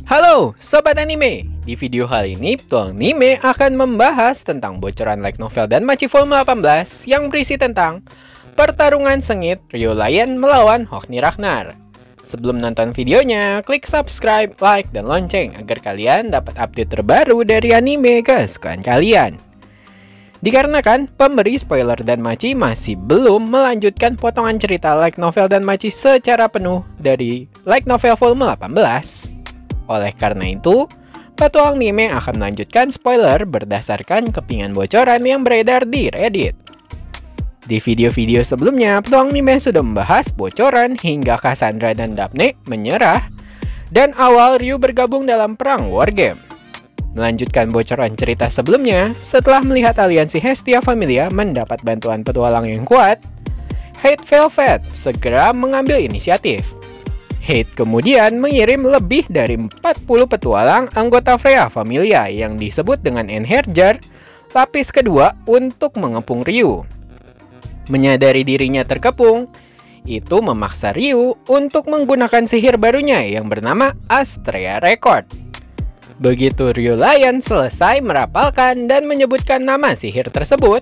Halo Sobat Anime, di video kali ini Petualang Anime akan membahas tentang bocoran light novel dan Danmachi Volume 18 yang berisi tentang pertarungan sengit Ryo Lion melawan Hogni Ragnar. Sebelum nonton videonya, klik subscribe, like, dan lonceng agar kalian dapat update terbaru dari anime kesukaan kalian. Dikarenakan pemberi spoiler Danmachi masih belum melanjutkan potongan cerita light novel Danmachi secara penuh dari light novel volume 18. Oleh karena itu, Petualang Anime akan melanjutkan spoiler berdasarkan kepingan bocoran yang beredar di Reddit. Di video-video sebelumnya, Petualang Anime sudah membahas bocoran hingga Cassandra dan Daphne menyerah dan awal Ryu bergabung dalam perang Wargame. Melanjutkan bocoran cerita sebelumnya, setelah melihat aliansi Hestia Familia mendapat bantuan petualang yang kuat, Hate Velvet segera mengambil inisiatif. Hate kemudian mengirim lebih dari 40 petualang anggota Freya Familia yang disebut dengan Enherjar lapis kedua untuk mengepung Ryu. Menyadari dirinya terkepung, itu memaksa Ryu untuk menggunakan sihir barunya yang bernama Astrea Record. Begitu Ryo Lion selesai merapalkan dan menyebutkan nama sihir tersebut,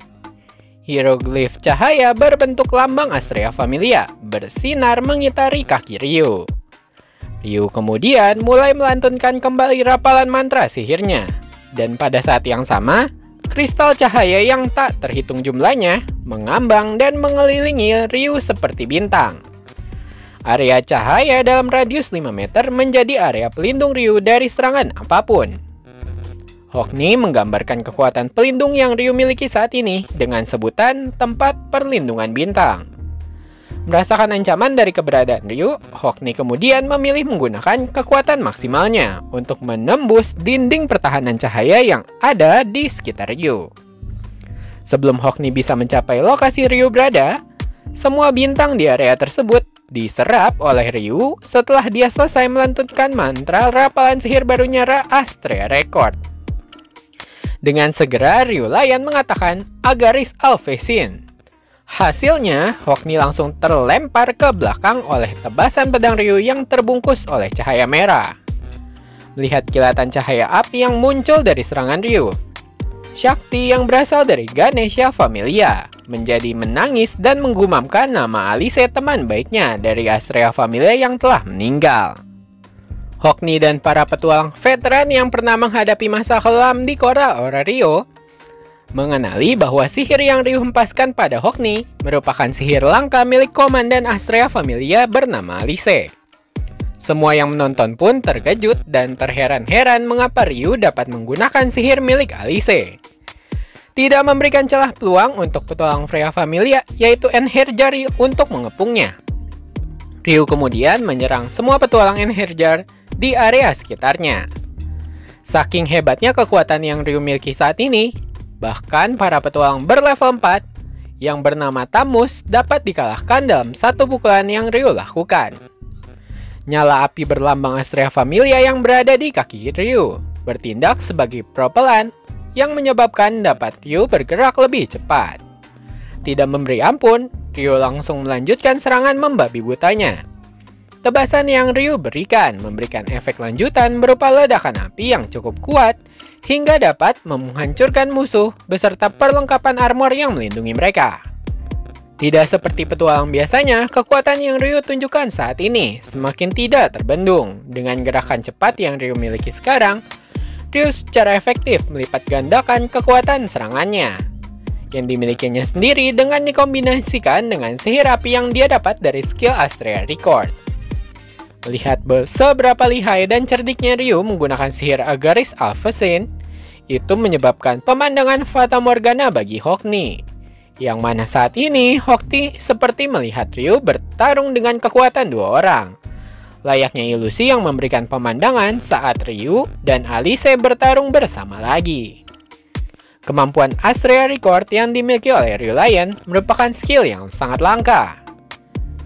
hieroglif cahaya berbentuk lambang Astrea Familia bersinar mengitari kaki Ryu. Ryu kemudian mulai melantunkan kembali rapalan mantra sihirnya. Dan pada saat yang sama, kristal cahaya yang tak terhitung jumlahnya mengambang dan mengelilingi Ryu seperti bintang. Area cahaya dalam radius 5 meter menjadi area pelindung Ryu dari serangan apapun. Hogni menggambarkan kekuatan pelindung yang Ryu miliki saat ini dengan sebutan tempat perlindungan bintang. Merasakan ancaman dari keberadaan Ryu, Hogni kemudian memilih menggunakan kekuatan maksimalnya untuk menembus dinding pertahanan cahaya yang ada di sekitar Ryu. Sebelum Hogni bisa mencapai lokasi Ryu berada, semua bintang di area tersebut diserap oleh Ryu setelah dia selesai melantunkan mantra rapalan sihir barunya Astrea Record. Dengan segera Ryo Lion mengatakan Agaris Alphesin. Hasilnya, Hogni langsung terlempar ke belakang oleh tebasan pedang Ryu yang terbungkus oleh cahaya merah. Melihat kilatan cahaya api yang muncul dari serangan Ryu, Shakti yang berasal dari Ganesha Familia menjadi menangis dan menggumamkan nama Alice, teman baiknya dari Astrea Familia yang telah meninggal. Hogni dan para petualang veteran yang pernah menghadapi masa kelam di Kora Orario mengenali bahwa sihir yang Ryu hempaskan pada Hogni merupakan sihir langka milik komandan Astrea Familia bernama Alice. Semua yang menonton pun terkejut dan terheran-heran mengapa Ryu dapat menggunakan sihir milik Alice. Tidak memberikan celah peluang untuk petualang Freya Familia, yaitu Enherjar untuk mengepungnya. Ryu kemudian menyerang semua petualang Enherjar di area sekitarnya. Saking hebatnya kekuatan yang Ryu miliki saat ini, bahkan para petualang berlevel 4 yang bernama Tamus dapat dikalahkan dalam satu pukulan yang Ryu lakukan. Nyala api berlambang Astrea Familia yang berada di kaki Ryu bertindak sebagai propelan yang menyebabkan dapat Ryu bergerak lebih cepat. Tidak memberi ampun, Ryu langsung melanjutkan serangan membabi butanya. Tebasan yang Ryu memberikan efek lanjutan berupa ledakan api yang cukup kuat hingga dapat menghancurkan musuh beserta perlengkapan armor yang melindungi mereka. Tidak seperti petualang biasanya, kekuatan yang Ryu tunjukkan saat ini semakin tidak terbendung. Dengan gerakan cepat yang Ryu miliki sekarang, Ryu secara efektif melipat gandakan kekuatan serangannya yang dimilikinya sendiri dengan dikombinasikan dengan sihir api yang dia dapat dari skill Astrea Record. Melihat seberapa lihai dan cerdiknya Ryu menggunakan sihir Agaris Alphesin, itu menyebabkan pemandangan Fata Morgana bagi Hogni. Yang mana saat ini Hogni seperti melihat Ryu bertarung dengan kekuatan dua orang. Layaknya ilusi yang memberikan pemandangan saat Ryu dan Alice bertarung bersama lagi. Kemampuan Astrea Record yang dimiliki oleh Ryo Lion merupakan skill yang sangat langka.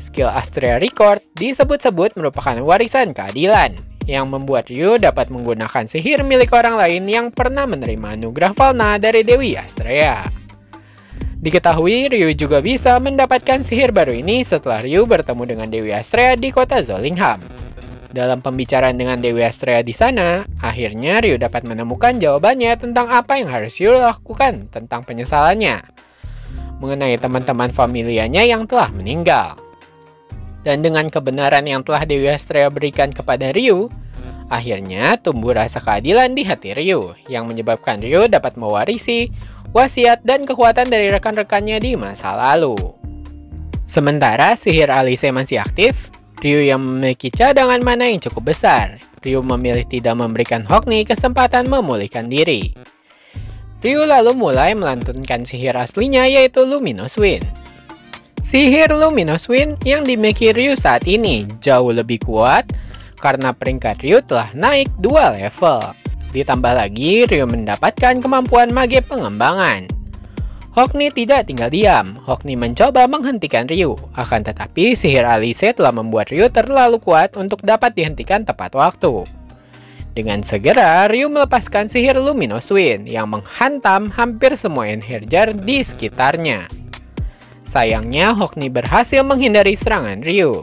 Skill Astrea Record disebut-sebut merupakan warisan keadilan yang membuat Ryu dapat menggunakan sihir milik orang lain yang pernah menerima anugerah Valna dari Dewi Astrea. Diketahui Ryu juga bisa mendapatkan sihir baru ini setelah Ryu bertemu dengan Dewi Astrea di kota Zollingham. Dalam pembicaraan dengan Dewi Astrea di sana, akhirnya Ryu dapat menemukan jawabannya tentang apa yang harus Ryu lakukan tentang penyesalannya mengenai teman-teman familianya yang telah meninggal. Dan dengan kebenaran yang telah Dewi Astrea berikan kepada Ryu, akhirnya tumbuh rasa keadilan di hati Ryu yang menyebabkan Ryu dapat mewarisi wasiat dan kekuatan dari rekan-rekannya di masa lalu. Sementara sihir Alice masih aktif, Ryu yang memiliki cadangan mana yang cukup besar. Ryu memilih tidak memberikan Hokni kesempatan memulihkan diri. Ryu lalu mulai melantunkan sihir aslinya, yaitu Luminous Wind. Sihir Luminous Wind yang dimiliki Ryu saat ini jauh lebih kuat karena peringkat Ryu telah naik 2 level. Ditambah lagi, Ryu mendapatkan kemampuan mage pengembangan. Hokni tidak tinggal diam. Hokni mencoba menghentikan Ryu. Akan tetapi, sihir Alice telah membuat Ryu terlalu kuat untuk dapat dihentikan tepat waktu. Dengan segera, Ryu melepaskan sihir Luminous Wind yang menghantam hampir semua Enherjar di sekitarnya. Sayangnya, Hokni berhasil menghindari serangan Ryu.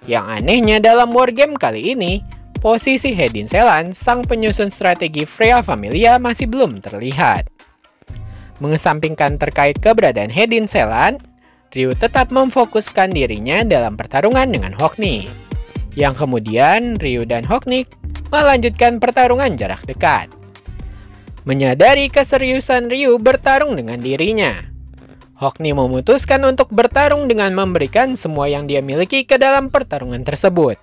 Yang anehnya dalam wargame kali ini, posisi Hedin Selan, sang penyusun strategi Freya Familia, masih belum terlihat. Mengesampingkan terkait keberadaan Hedin Selan, Ryu tetap memfokuskan dirinya dalam pertarungan dengan Hokni. Yang kemudian, Ryu dan Hokni melanjutkan pertarungan jarak dekat. Menyadari keseriusan Ryu bertarung dengan dirinya, Hokni memutuskan untuk bertarung dengan memberikan semua yang dia miliki ke dalam pertarungan tersebut.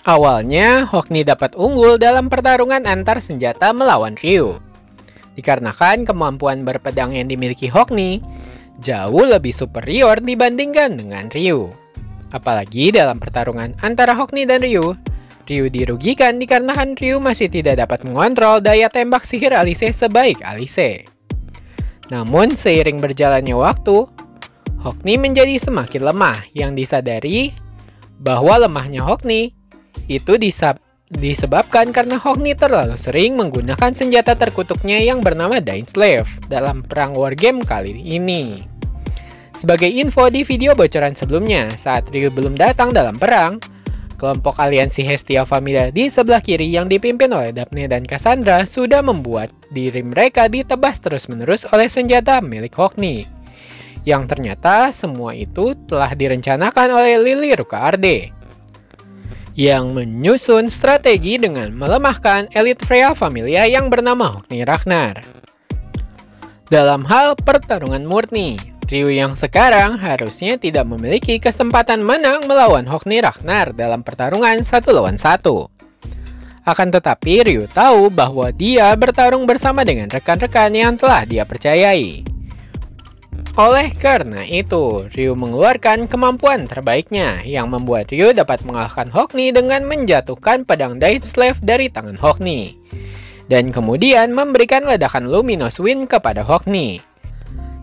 Awalnya, Hokni dapat unggul dalam pertarungan antar senjata melawan Ryu. Dikarenakan kemampuan berpedang yang dimiliki Hokni jauh lebih superior dibandingkan dengan Ryu. Apalagi dalam pertarungan antara Hokni dan Ryu, Ryu dirugikan dikarenakan Ryu masih tidak dapat mengontrol daya tembak sihir Alice sebaik Alice. Namun seiring berjalannya waktu, Hokni menjadi semakin lemah yang disadari bahwa lemahnya Hokni itu disebabkan karena Hokni terlalu sering menggunakan senjata terkutuknya yang bernama Dying Slave dalam perang wargame kali ini. Sebagai info di video bocoran sebelumnya, saat Ryu belum datang dalam perang, kelompok aliansi Hestia Familia di sebelah kiri yang dipimpin oleh Daphne dan Cassandra sudah membuat diri mereka ditebas terus-menerus oleh senjata milik Hokni. Yang ternyata semua itu telah direncanakan oleh Lily Rukaarde, yang menyusun strategi dengan melemahkan elit Freya Familia yang bernama Hokni Ragnar. Dalam hal pertarungan murni, Ryu yang sekarang harusnya tidak memiliki kesempatan menang melawan Hokni Ragnar dalam pertarungan 1 lawan 1. Akan tetapi Ryu tahu bahwa dia bertarung bersama dengan rekan-rekan yang telah dia percayai. Oleh karena itu, Ryu mengeluarkan kemampuan terbaiknya yang membuat Ryu dapat mengalahkan Hokni dengan menjatuhkan pedang Dying Slave dari tangan Hokni, dan kemudian memberikan ledakan Luminous Wind kepada Hokni.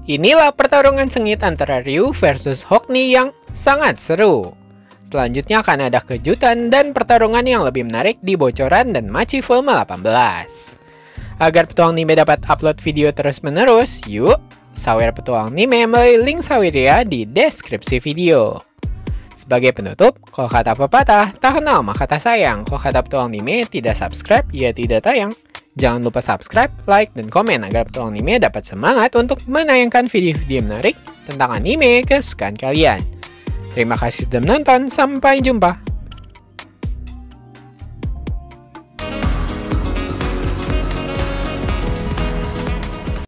Inilah pertarungan sengit antara Ryu versus Hokni yang sangat seru. Selanjutnya akan ada kejutan dan pertarungan yang lebih menarik di bocoran dan Machi Volume 18. Agar Petualang Anime dapat upload video terus-menerus, yuk sawer Petualang Anime melalui link saweria di deskripsi video. Sebagai penutup, kalau kata pepatah, tak kenal maka kata sayang. Kalau kata Petualang Anime tidak subscribe, ya tidak tayang. Jangan lupa subscribe, like, dan komen agar Petualang Anime dapat semangat untuk menayangkan video-video menarik tentang anime kesukaan kalian. Terima kasih sudah menonton, sampai jumpa.